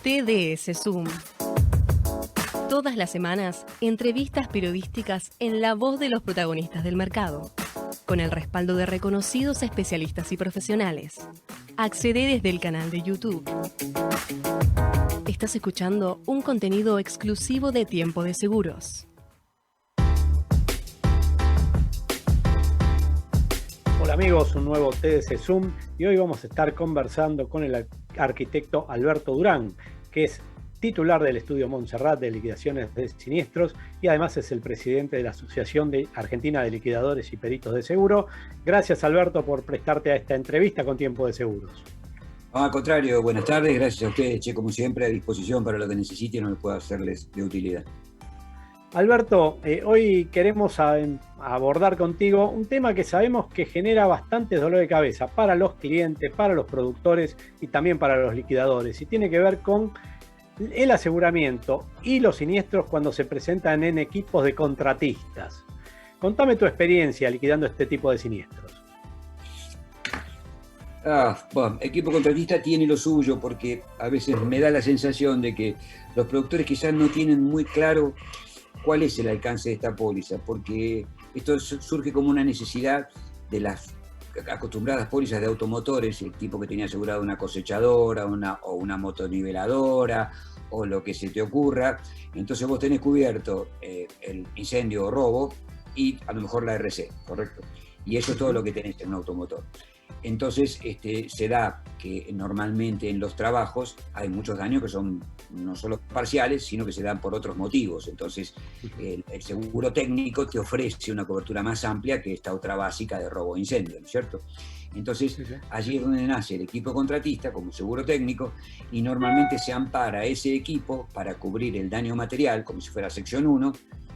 TDS Zoom. Todas las semanas, entrevistas periodísticas en la voz de los protagonistas del mercado, con el respaldo de reconocidos especialistas y profesionales. Accede desde el canal de YouTube. Estás escuchando un contenido exclusivo de Tiempo de Seguros. Hola amigos, un nuevo TDS Zoom y hoy vamos a estar conversando con el arquitecto Alberto Durán, que es titular del estudio Montserrat de liquidaciones de siniestros y además es el presidente de la Asociación Argentina de Liquidadores y Peritos de Seguro. Gracias Alberto por prestarte a esta entrevista con Tiempo de Seguros. No, al contrario, buenas tardes, gracias a ustedes, como siempre a disposición para lo que necesiten o lo que pueda serles de utilidad. Alberto, hoy queremos abordar contigo un tema que sabemos que genera bastante dolor de cabeza para los clientes, para los productores y también para los liquidadores, y tiene que ver con el aseguramiento y los siniestros cuando se presentan en equipos de contratistas. Contame tu experiencia liquidando este tipo de siniestros. Bueno, equipo contratista tiene lo suyo porque a veces me da la sensación de que los productores quizás no tienen muy claro cuál es el alcance de esta póliza, porque esto surge como una necesidad de las acostumbradas pólizas de automotores, el tipo que tenía asegurado una cosechadora o una motoniveladora o lo que se te ocurra. Entonces vos tenés cubierto el incendio o robo y a lo mejor la RC, ¿correcto? Y eso es todo lo que tenés en un automotor. Entonces se da que normalmente en los trabajos hay muchos daños que son no solo parciales, sino que se dan por otros motivos. Entonces el seguro técnico te ofrece una cobertura más amplia que esta otra básica de robo e incendio, ¿no es cierto? Entonces allí es donde nace el equipo contratista como seguro técnico y normalmente se ampara ese equipo para cubrir el daño material como si fuera sección 1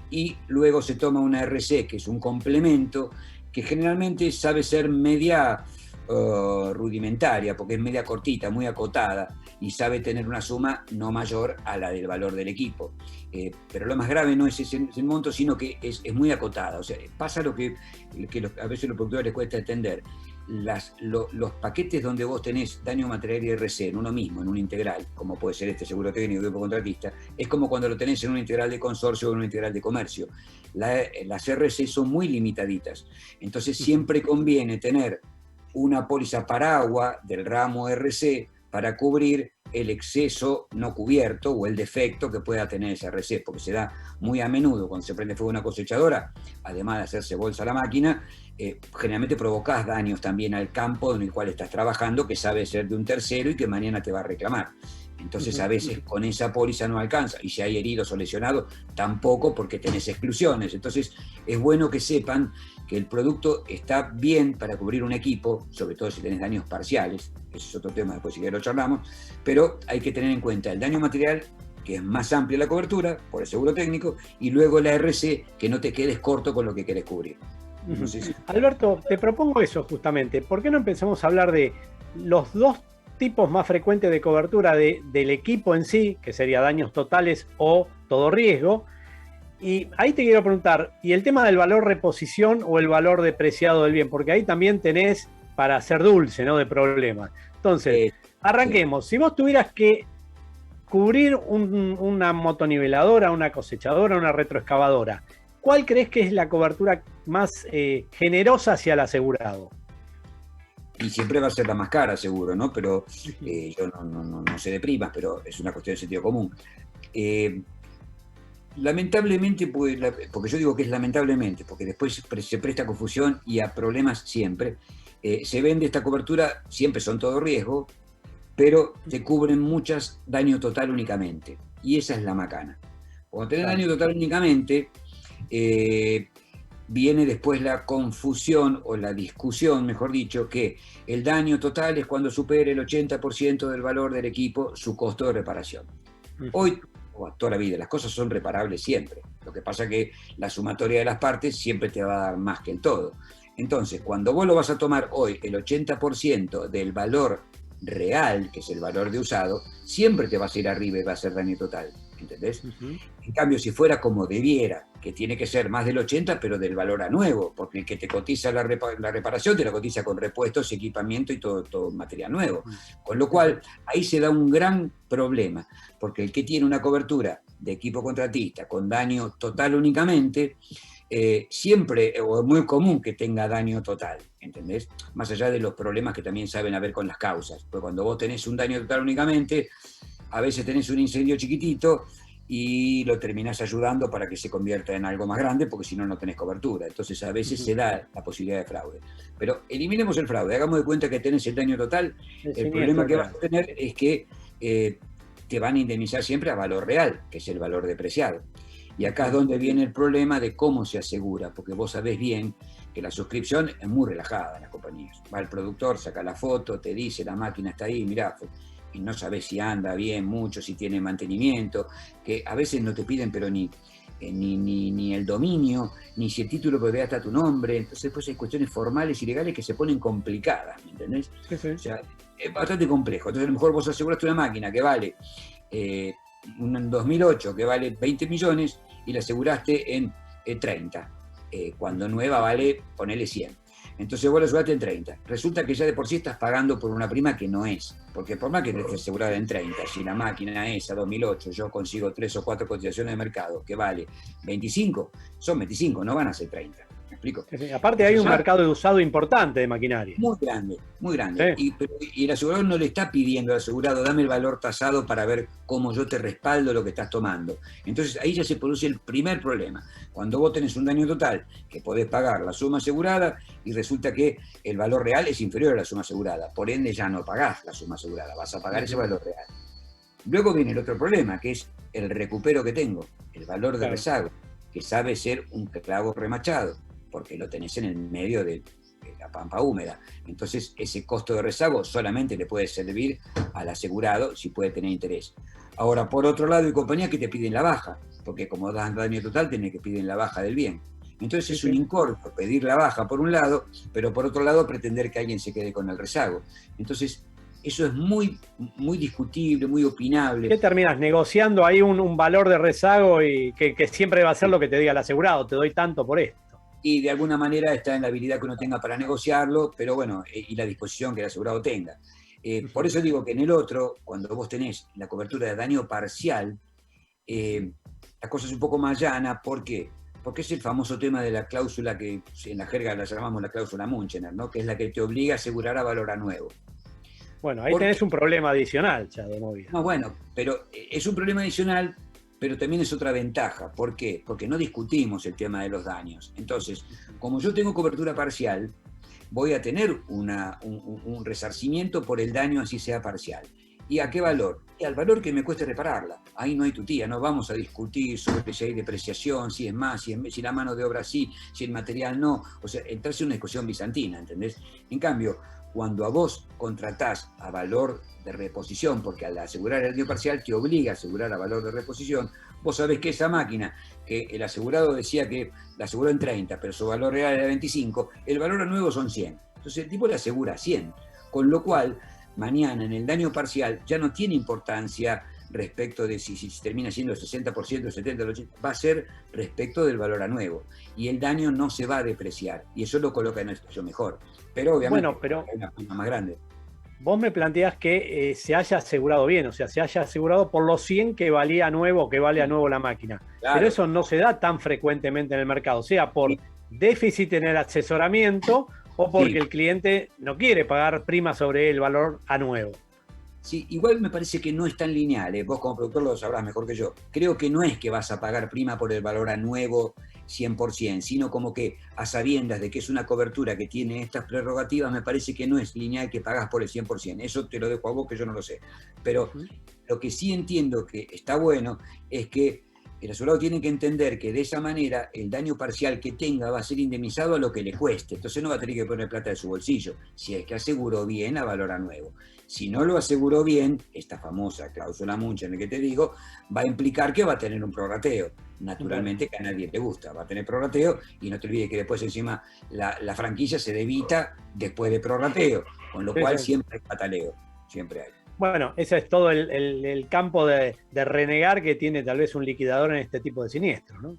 y luego se toma una RC que es un complemento que generalmente sabe ser media rudimentaria, porque es media cortita, muy acotada, y sabe tener una suma no mayor a la del valor del equipo. Pero lo más grave no es ese monto, sino que es muy acotada. O sea, pasa lo que a veces a los productores les cuesta entender. Los paquetes donde vos tenés daño material y RC en uno mismo, en un integral, como puede ser este seguro técnico de equipo contratista, es como cuando lo tenés en un integral de consorcio o en un integral de comercio. Las RC son muy limitaditas. Entonces siempre conviene tener una póliza paraguas del ramo RC para cubrir el exceso no cubierto o el defecto que pueda tener esa RC, porque se da muy a menudo cuando se prende fuego una cosechadora, además de hacerse bolsa a la máquina, generalmente provocás daños también al campo en el cual estás trabajando, que sabe ser de un tercero y que mañana te va a reclamar. Entonces a veces con esa póliza no alcanza, y si hay heridos o lesionados, tampoco, porque tenés exclusiones. Entonces es bueno que sepan que el producto está bien para cubrir un equipo, sobre todo si tenés daños parciales, ese es otro tema, después si querés lo charlamos, pero hay que tener en cuenta el daño material, que es más amplia la cobertura, por el seguro técnico, y luego la RC, que no te quedes corto con lo que querés cubrir. Entonces, Alberto, te propongo eso justamente. ¿Por qué no empezamos a hablar de los dos tipos más frecuentes de cobertura del equipo en sí, que sería daños totales o todo riesgo? Y ahí te quiero preguntar, ¿y el tema del valor reposición o el valor depreciado del bien? Porque ahí también tenés para hacer dulce, ¿no? De problemas. Entonces, arranquemos. Si vos tuvieras que cubrir una motoniveladora, una cosechadora, una retroexcavadora, ¿cuál crees que es la cobertura más generosa hacia el asegurado? Y siempre va a ser la más cara, seguro, ¿no? Pero yo no sé de primas, pero es una cuestión de sentido común. Lamentablemente, porque yo digo que es lamentablemente, porque después se presta confusión y a problemas siempre. Se vende esta cobertura, siempre son todo riesgo, pero te cubren muchas daño total únicamente. Y esa es la macana. Cuando tenés daño total únicamente, viene después la confusión o la discusión, mejor dicho, que el daño total es cuando supere el 80% del valor del equipo su costo de reparación. Hoy, o toda la vida, las cosas son reparables siempre. Lo que pasa es que la sumatoria de las partes siempre te va a dar más que el todo. Entonces, cuando vos lo vas a tomar hoy, el 80% del valor real, que es el valor de usado, siempre te vas a ir arriba y va a ser daño total. ¿entendés? En cambio, si fuera como debiera, que tiene que ser más del 80, pero del valor a nuevo, porque el que te cotiza la reparación te la cotiza con repuestos, equipamiento y todo material nuevo. Con lo cual, ahí se da un gran problema, porque el que tiene una cobertura de equipo contratista con daño total únicamente, siempre, o es muy común que tenga daño total, ¿entendés? Más allá de los problemas que también saben haber con las causas, porque cuando vos tenés un daño total únicamente, a veces tenés un incendio chiquitito y lo terminás ayudando para que se convierta en algo más grande, porque si no, no tenés cobertura. Entonces a veces se da la posibilidad de fraude. Pero eliminemos el fraude, hagamos de cuenta que tenés el daño total. El problema que vas a tener es que te van a indemnizar siempre a valor real, que es el valor depreciado. Y acá es donde viene el problema de cómo se asegura, porque vos sabés bien que la suscripción es muy relajada en las compañías. Va el productor, saca la foto, te dice la máquina está ahí, mirá, y no sabés si anda bien, mucho, si tiene mantenimiento, que a veces no te piden pero ni el dominio, ni si el título de propiedad está a tu nombre. Entonces después hay cuestiones formales y legales que se ponen complicadas, ¿me entendés? Sí, sí. O sea, es bastante complejo. Entonces a lo mejor vos aseguraste una máquina que vale un 2008 que vale 20 millones y la aseguraste en 30, cuando nueva vale, ponele 100. Entonces vos la aseguraste en 30. Resulta que ya de por sí estás pagando por una prima que no es, porque por más que te estés asegurada en 30, si la máquina esa 2008 yo consigo 3 o 4 cotizaciones de mercado que vale 25, son 25, no van a ser 30. ¿Me explico? Aparte hay un mercado de usado importante de maquinaria. Muy grande, muy grande. Sí. Y el asegurador no le está pidiendo al asegurado, dame el valor tasado para ver cómo yo te respaldo lo que estás tomando. Entonces ahí ya se produce el primer problema. Cuando vos tenés un daño total, que podés pagar la suma asegurada y resulta que el valor real es inferior a la suma asegurada. Por ende ya no pagás la suma asegurada, vas a pagar ese valor real. Luego viene el otro problema, que es el recupero que tengo, el valor de rezago, que sabe ser un clavo remachado, porque lo tenés en el medio de la pampa húmeda. Entonces ese costo de rezago solamente le puede servir al asegurado si puede tener interés. Ahora, por otro lado, hay compañías que te piden la baja, porque como dan daño total, tenés que pedir la baja del bien. Entonces es un incordio pedir la baja por un lado, pero por otro lado pretender que alguien se quede con el rezago. Entonces eso es muy, muy discutible, muy opinable. ¿Qué terminas negociando ahí un valor de rezago y que siempre va a ser lo que te diga el asegurado? Te doy tanto por esto. Y de alguna manera está en la habilidad que uno tenga para negociarlo, pero bueno, y la disposición que el asegurado tenga. Por eso digo que en el otro, cuando vos tenés la cobertura de daño parcial, la cosa es un poco más llana. ¿Por qué? Porque es el famoso tema de la cláusula que en la jerga la llamamos la cláusula Munchener, ¿no? Que es la que te obliga a asegurar a valor a nuevo. Bueno, ahí tenés un problema adicional ya de movida. No, bueno, pero es un problema adicional, pero también es otra ventaja. ¿Por qué? Porque no discutimos el tema de los daños. Entonces, como yo tengo cobertura parcial, voy a tener un resarcimiento por el daño así sea parcial. ¿Y a qué valor? Y al valor que me cueste repararla. Ahí no hay tutía, no vamos a discutir sobre si hay depreciación, si es más, si la mano de obra sí, si el material no. O sea, entrarse en una discusión bizantina, ¿entendés? En cambio, cuando a vos contratás a valor de reposición, porque al asegurar el daño parcial te obliga a asegurar a valor de reposición, vos sabés que esa máquina, que el asegurado decía que la aseguró en 30, pero su valor real era 25, el valor a nuevo son 100. Entonces el tipo le asegura 100, con lo cual mañana en el daño parcial ya no tiene importancia respecto de si termina siendo el 60%, el 70%, el 80%, va a ser respecto del valor a nuevo. Y el daño no se va a depreciar, y eso lo coloca en una situación mejor. Pero obviamente hay una prima más grande. Vos me planteás que se haya asegurado bien, o sea, se haya asegurado por los 100 que valía a nuevo, que vale a nuevo la máquina. Claro. Pero eso no se da tan frecuentemente en el mercado, sea por déficit en el asesoramiento o porque el cliente no quiere pagar prima sobre el valor a nuevo. Sí, igual me parece que no es tan lineal, vos como productor lo sabrás mejor que yo. Creo que no es que vas a pagar prima por el valor a nuevo 100%, sino como que a sabiendas de que es una cobertura que tiene estas prerrogativas, me parece que no es lineal que pagás por el 100%. Eso te lo dejo a vos, que yo no lo sé. Pero lo que sí entiendo que está bueno es que el asegurado tiene que entender que de esa manera el daño parcial que tenga va a ser indemnizado a lo que le cueste. Entonces no va a tener que poner plata de su bolsillo, si es que aseguró bien a valor a nuevo. Si no lo aseguró bien, esta famosa cláusula Munchener que te digo, va a implicar que va a tener un prorrateo. Naturalmente que a nadie le gusta, va a tener prorrateo, y no te olvides que después encima la franquicia se debita después de prorrateo, con lo cual siempre hay pataleo, siempre hay. Bueno, ese es todo el campo de renegar que tiene tal vez un liquidador en este tipo de siniestros, ¿no?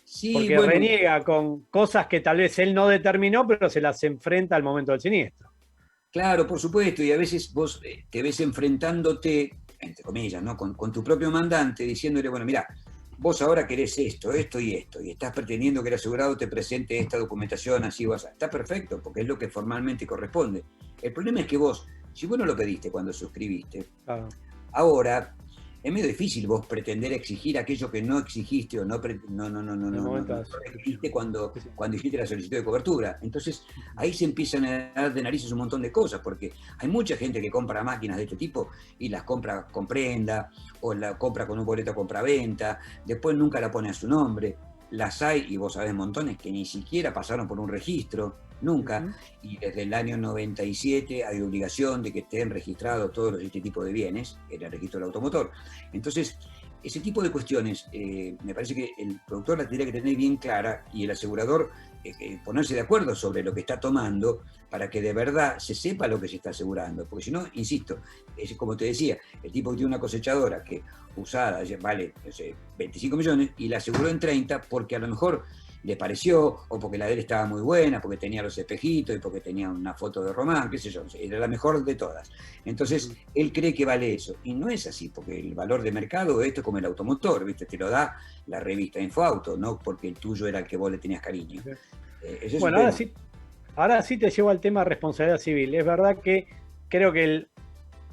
Sí, Porque bueno, reniega con cosas que tal vez él no determinó, pero se las enfrenta al momento del siniestro. claro, por supuesto, y a veces vos te ves enfrentándote, entre comillas, ¿no? Con tu propio mandante, diciéndole, bueno, mira, vos ahora querés esto, esto y esto, y estás pretendiendo que el asegurado te presente esta documentación así o así. Está perfecto, porque es lo que formalmente corresponde. El problema es que vos, si vos no lo pediste cuando suscribiste, Claro. ahora es medio difícil vos pretender exigir aquello que no exigiste o En el momento no de la requeriste suscripción. Sí, sí. cuando hiciste la solicitud de cobertura. Entonces ahí se empiezan a dar de narices un montón de cosas, porque hay mucha gente que compra máquinas de este tipo y las compra con prenda o la compra con un boleto compra-venta, después nunca la pone a su nombre. Las hay, y vos sabés montones, que ni siquiera pasaron por un registro, nunca, Ujú. y desde el año 97 hay obligación de que estén registrados todos este tipo de bienes en el registro del automotor. Entonces, ese tipo de cuestiones, me parece que el productor la tendría que tener bien clara y el asegurador ponerse de acuerdo sobre lo que está tomando para que de verdad se sepa lo que se está asegurando. Porque si no, insisto, es como te decía, el tipo que tiene una cosechadora que usada vale, no sé, 25 millones y la aseguró en 30 porque a lo mejor le pareció, o porque la de él estaba muy buena, porque tenía los espejitos y porque tenía una foto de Román, qué sé yo, era la mejor de todas. Entonces, él cree que vale eso, y no es así, porque el valor de mercado, esto es como el automotor, ¿viste? Te lo da la revista Infoauto, no porque el tuyo era el que vos le tenías cariño. Ese es un Bueno, tema. ahora sí te llevo al tema de responsabilidad civil. Es verdad que creo que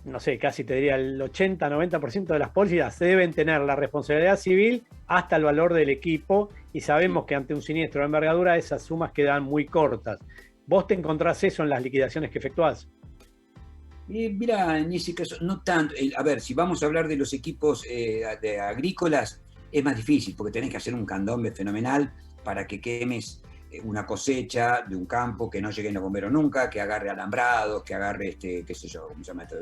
no sé, casi te diría el 80-90% de las pólizas deben tener la responsabilidad civil hasta el valor del equipo y sabemos Sí. que ante un siniestro de envergadura esas sumas quedan muy cortas. ¿Vos te encontrás eso en las liquidaciones que efectuás? Mira, en ese caso, no tanto. A ver, si vamos a hablar de los equipos de agrícolas, es más difícil porque tenés que hacer un candombe fenomenal para que quemes una cosecha de un campo, que no lleguen los bomberos nunca, que agarre alambrados, que agarre, qué sé yo, ¿cómo se llama esto?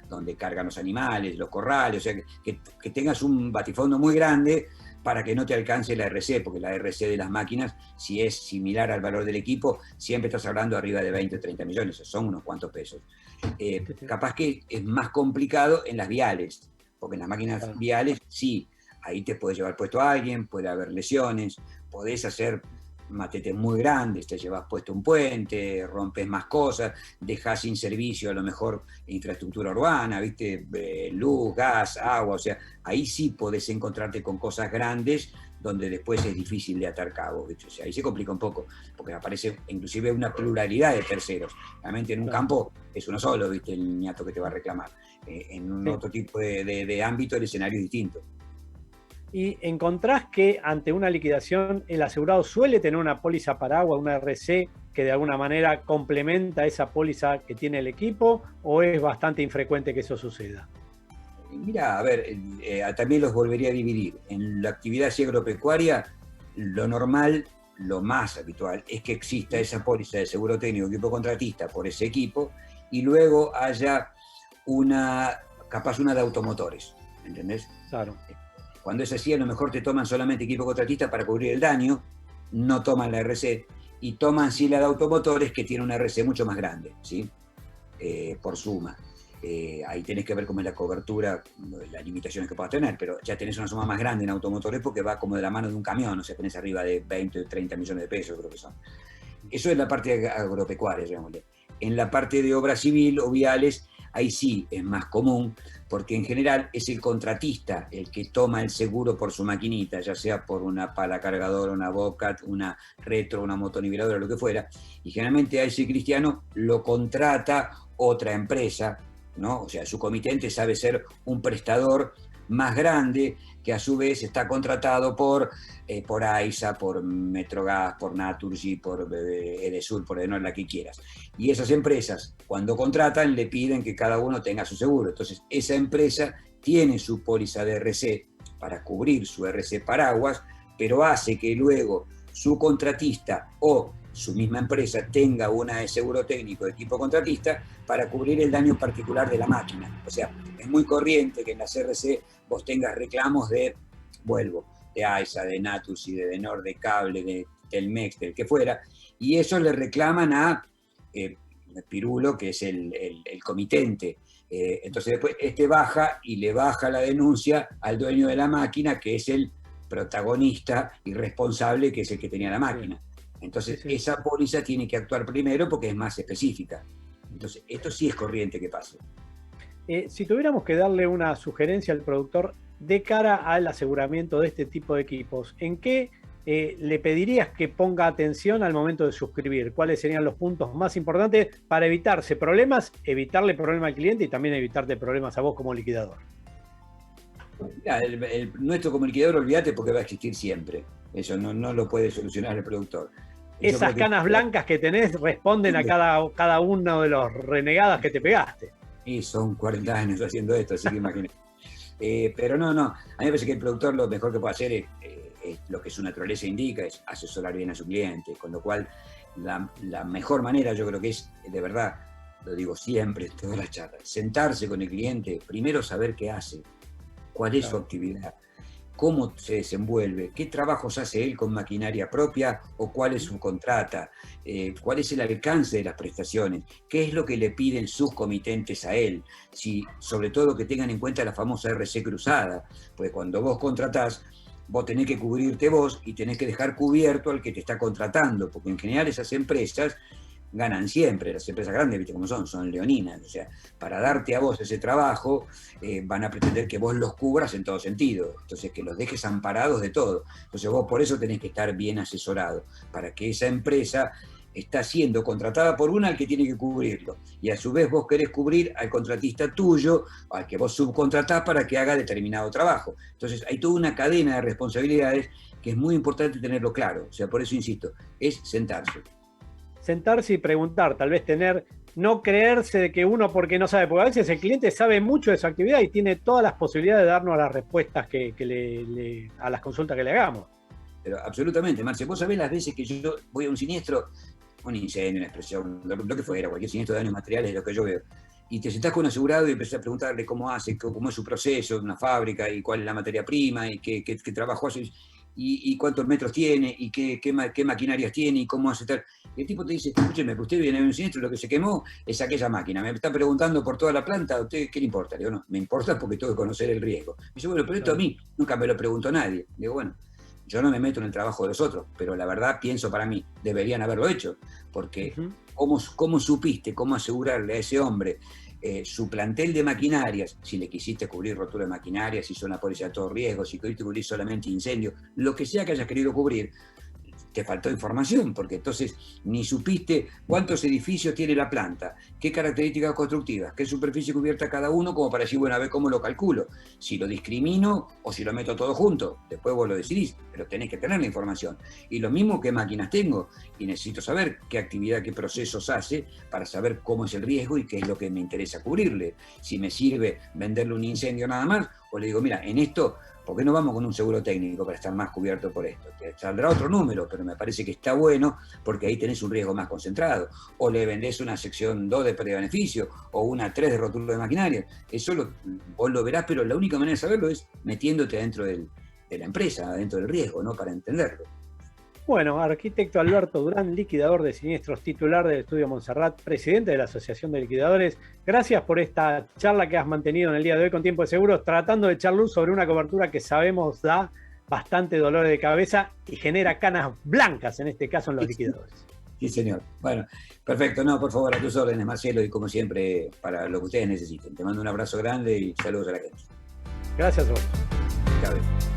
Donde cargan los animales, los corrales, o sea, que tengas un batifondo muy grande para que no te alcance la RC, porque la RC de las máquinas, si es similar al valor del equipo, siempre estás hablando arriba de 20 o 30 millones, son unos cuantos pesos. Capaz que es más complicado en las viales, porque en las máquinas Claro. viales sí, ahí te puede llevar puesto a alguien, puede haber lesiones, podés hacer matetes muy grandes, te llevas puesto un puente, rompes más cosas, dejas sin servicio a lo mejor infraestructura urbana, ¿viste? Luz, gas, agua, o sea, ahí sí podés encontrarte con cosas grandes donde después es difícil de atar cabos, ¿viste? O sea, ahí se complica un poco, porque aparece inclusive una pluralidad de terceros. Realmente en un Claro. campo es uno solo, ¿viste? El ñato que te va a reclamar. En un Sí. otro tipo de ámbito el escenario es distinto. ¿Y encontrás que ante una liquidación el asegurado suele tener una póliza paraguas, una RC, que de alguna manera complementa esa póliza que tiene el equipo, o es bastante infrecuente que eso suceda? Mira, a ver, también los volvería a dividir. En la actividad así agropecuaria, lo normal, lo más habitual, es que exista esa póliza de seguro técnico equipo contratista por ese equipo y luego haya capaz una de automotores, ¿entendés? Claro. Cuando es así, a lo mejor te toman solamente equipo contratista para cubrir el daño, no toman la RC y toman sí la de automotores que tiene una RC mucho más grande, ¿sí? Por suma. Ahí tenés que ver cómo es la cobertura, las limitaciones que puedas tener, pero ya tenés una suma más grande en automotores porque va como de la mano de un camión, o sea, tenés arriba de 20 o 30 millones de pesos, creo que son. Eso es la parte agropecuaria, llamémosle. En la parte de obra civil o viales, ahí sí es más común, porque en general es el contratista el que toma el seguro por su maquinita, ya sea por una pala cargadora, una Bobcat, una retro, una motoniveladora, lo que fuera, y generalmente a ese cristiano lo contrata otra empresa, ¿no? O sea, su comitente sabe ser un prestador más grande que a su vez está contratado por AISA, por Metrogas, por Naturgy, por Edesur, por Edenor, la que quieras. Y esas empresas, cuando contratan, le piden que cada uno tenga su seguro. Entonces, esa empresa tiene su póliza de RC para cubrir su RC paraguas, pero hace que luego su contratista o su misma empresa tenga una de seguro técnico de tipo contratista para cubrir el daño particular de la máquina. O sea, es muy corriente que en las RC vos tengas reclamos vuelvo, de AISA, de Naturgy, de Edenor, de Cable, de Telmex, del que fuera, y eso le reclaman a Pirulo, que es el comitente, Entonces después baja y le baja la denuncia al dueño de la máquina, que es el protagonista y responsable, que es el que tenía la máquina. Entonces esa póliza tiene que actuar primero porque es más específica. Entonces esto sí es corriente que pase. Si tuviéramos que darle una sugerencia al productor de cara al aseguramiento de este tipo de equipos, ¿en qué le pedirías que ponga atención al momento de suscribir? ¿Cuáles serían los puntos más importantes para evitarse problemas, evitarle problemas al cliente y también evitarte problemas a vos como liquidador? Mira, nuestro como liquidador, olvídate, porque va a existir siempre. Eso no lo puede solucionar el productor. Esas canas blancas que tenés responden a cada uno de los renegadas que te pegaste. Y son 40 años haciendo esto, así que imagínate. Pero no, a mí me parece que el productor lo mejor que puede hacer es lo que su naturaleza indica, es asesorar bien a su cliente, con lo cual la mejor manera, yo creo que es, de verdad, lo digo siempre en todas las charlas, sentarse con el cliente, primero saber qué hace, cuál es su actividad, cómo se desenvuelve, qué trabajos hace él con maquinaria propia o cuál es su contrata, cuál es el alcance de las prestaciones, qué es lo que le piden sus comitentes a él, sobre todo que tengan en cuenta la famosa RC cruzada, pues cuando vos contratás, vos tenés que cubrirte vos y tenés que dejar cubierto al que te está contratando, porque en general esas empresas ganan siempre, las empresas grandes, viste cómo son leoninas, o sea, para darte a vos ese trabajo, van a pretender que vos los cubras en todo sentido, entonces que los dejes amparados de todo, entonces vos por eso tenés que estar bien asesorado, para que esa empresa está siendo contratada por una al que tiene que cubrirlo, y a su vez vos querés cubrir al contratista tuyo, al que vos subcontratás para que haga determinado trabajo, entonces hay toda una cadena de responsabilidades que es muy importante tenerlo claro, o sea, por eso insisto, es sentarse Y preguntar, tal vez no creerse de que uno porque no sabe, porque a veces el cliente sabe mucho de su actividad y tiene todas las posibilidades de darnos las respuestas a las consultas que le hagamos. Pero absolutamente, Marce, vos sabés las veces que yo voy a un siniestro, un incendio, una explosión, lo que fuera, cualquier siniestro de daños materiales, lo que yo veo, y te sentás con un asegurado y empezás a preguntarle cómo hace, cómo es su proceso de una fábrica, y cuál es la materia prima, y qué trabajo hace, y cuántos metros tiene, y qué maquinarias tiene, y cómo hace tal. Y el tipo te dice, escúcheme, que usted viene de un siniestro, lo que se quemó es aquella máquina, me está preguntando por toda la planta, ¿a usted qué le importa? Le digo, no, me importa porque tengo que conocer el riesgo. Me dice, bueno, pero esto a mí nunca me lo preguntó nadie. Le digo, bueno, yo no me meto en el trabajo de los otros, pero la verdad pienso para mí, deberían haberlo hecho, porque ¿cómo supiste, cómo asegurarle a ese hombre su plantel de maquinarias, si le quisiste cubrir rotura de maquinarias, si son una póliza de todo riesgo, si quisiste cubrir solamente incendio, lo que sea que hayas querido cubrir, te faltó información, porque entonces ni supiste cuántos edificios tiene la planta, qué características constructivas, qué superficie cubierta cada uno, como para decir, bueno, a ver cómo lo calculo, si lo discrimino o si lo meto todo junto, después vos lo decidís, pero tenés que tener la información. Y lo mismo, qué máquinas tengo, y necesito saber qué actividad, qué procesos hace, para saber cómo es el riesgo y qué es lo que me interesa cubrirle. Si me sirve venderle un incendio nada más, o le digo, mira, en esto, ¿por qué no vamos con un seguro técnico para estar más cubierto por esto? Te saldrá otro número, pero me parece que está bueno porque ahí tenés un riesgo más concentrado. O le vendés una sección 2 de pérdida de beneficio o una 3 de rotura de maquinaria. Eso vos lo verás, pero la única manera de saberlo es metiéndote dentro de la empresa, dentro del riesgo, ¿no? Para entenderlo. Bueno, arquitecto Alberto Durán, liquidador de siniestros, titular del Estudio Montserrat, presidente de la Asociación de Liquidadores. Gracias por esta charla que has mantenido en el día de hoy con Tiempo de Seguros, tratando de echar luz sobre una cobertura que sabemos da bastante dolor de cabeza y genera canas blancas, en este caso en los liquidadores. Sí, señor. Bueno, perfecto. No, por favor, a tus órdenes, Marcelo, y como siempre, para lo que ustedes necesiten. Te mando un abrazo grande y saludos a la gente. Gracias a vos. Chao.